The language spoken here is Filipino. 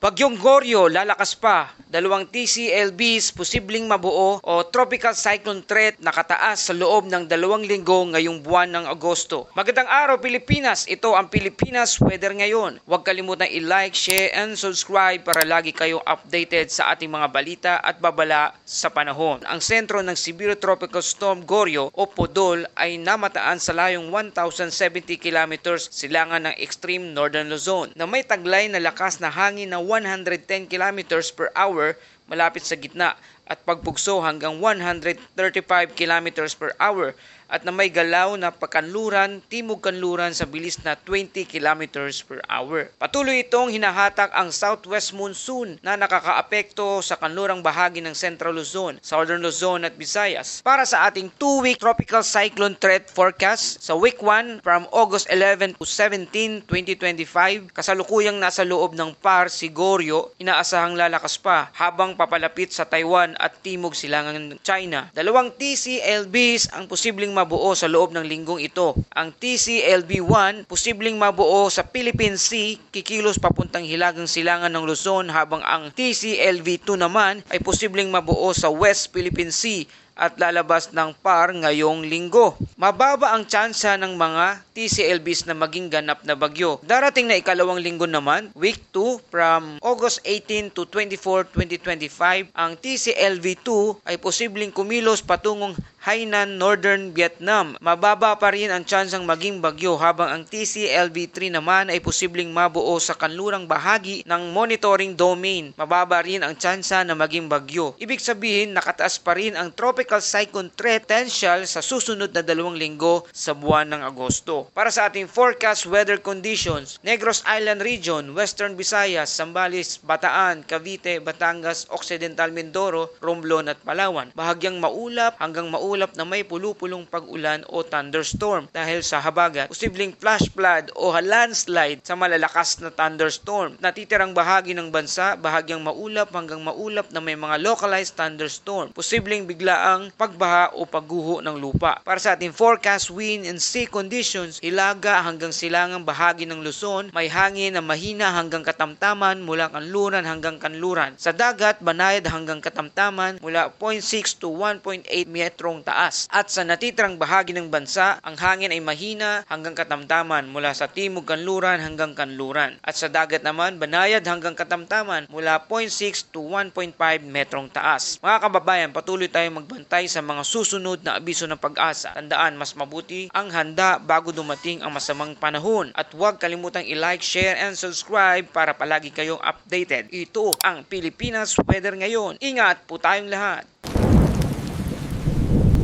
Bagyong Goryo lalakas pa. Dalawang TCLBs posibleng mabuo o tropical cyclone threat nakataas sa loob ng 2 linggo ngayong buwan ng Agosto. Magandang araw Pilipinas! Ito ang Pilipinas Weather ngayon. Huwag kalimutang i-like, share, and subscribe para lagi kayong updated sa ating mga balita at babala sa panahon. Ang sentro ng Severe Tropical Storm Goryo o Podol ay namataan sa layong 1,070 kilometers silangan ng extreme northern Luzon na may taglay na lakas na hangin na 110 kilometers per hour malapit sa gitna at pagbugso hanggang 135 kilometers per hour at na may galaw na pakanluran, timog kanluran sa bilis na 20 kilometers per hour. Patuloy itong hinahatak ang southwest monsoon na nakakaapekto sa kanlurang bahagi ng Central Luzon, Southern Luzon at Visayas. Para sa ating 2-week tropical cyclone threat forecast sa week 1 from August 11 to 17, 2025, kasalukuyang nasa loob ng PAR si Goryo, inaasahang lalakas pa habang papalapit sa Taiwan at timog silangan ng China. Dalawang TCLBs ang posibleng mabuo sa loob ng linggong ito. Ang TCLB-1 posibleng mabuo sa Philippine Sea, kikilos papuntang hilagang silangan ng Luzon, habang ang TCLB-2 naman ay posibleng mabuo sa West Philippine Sea at lalabas ng PAR ngayong linggo. Mababa ang tsansa ng mga TCLBs na maging ganap na bagyo. Darating na ikalawang linggo naman, week 2 from August 18 to 24, 2025, ang TCLB-2 ay posibleng kumilos patungong Hainan, Northern Vietnam. Mababa pa rin ang tsansang maging bagyo habang ang TCLB-3 naman ay posibleng mabuo sa kanlurang bahagi ng monitoring domain. Mababa rin ang tsansa na maging bagyo. Ibig sabihin, nakataas pa rin ang tropical cyclone threat potential sa susunod na 2 linggo sa buwan ng Agosto. Para sa ating forecast weather conditions, Negros Island Region, Western Visayas, Zambales, Bataan, Cavite, Batangas, Occidental Mindoro, Romblon at Palawan. Bahagyang maulap hanggang maulap na may pulupulong pag-ulan o thunderstorm dahil sa habagat. Posibleng flash flood o landslide sa malalakas na thunderstorm. Natitirang bahagi ng bansa, bahagyang maulap hanggang maulap na may mga localized thunderstorm. Posibleng biglaang pagbaha o pagguho ng lupa. Para sa ating forecast wind and sea conditions, hilaga hanggang silangang bahagi ng Luzon, may hangin na mahina hanggang katamtaman mula kanluran hanggang kanluran. Sa dagat, banayad hanggang katamtaman mula 0.6 to 1.8 metrong taas. At sa natitirang bahagi ng bansa, ang hangin ay mahina hanggang katamtaman mula sa timog kanluran hanggang kanluran. At sa dagat naman, banayad hanggang katamtaman mula 0.6 to 1.5 metrong taas. Mga kababayan, patuloy tayong magbantay sa mga susunod na abiso ng pag-asa. Tandaan, mas mabuti ang handa bago dumating ang masamang panahon. At huwag kalimutang i-like, share, and subscribe para palagi kayong updated. Ito ang Pilipinas Weather ngayon. Ingat po tayong lahat.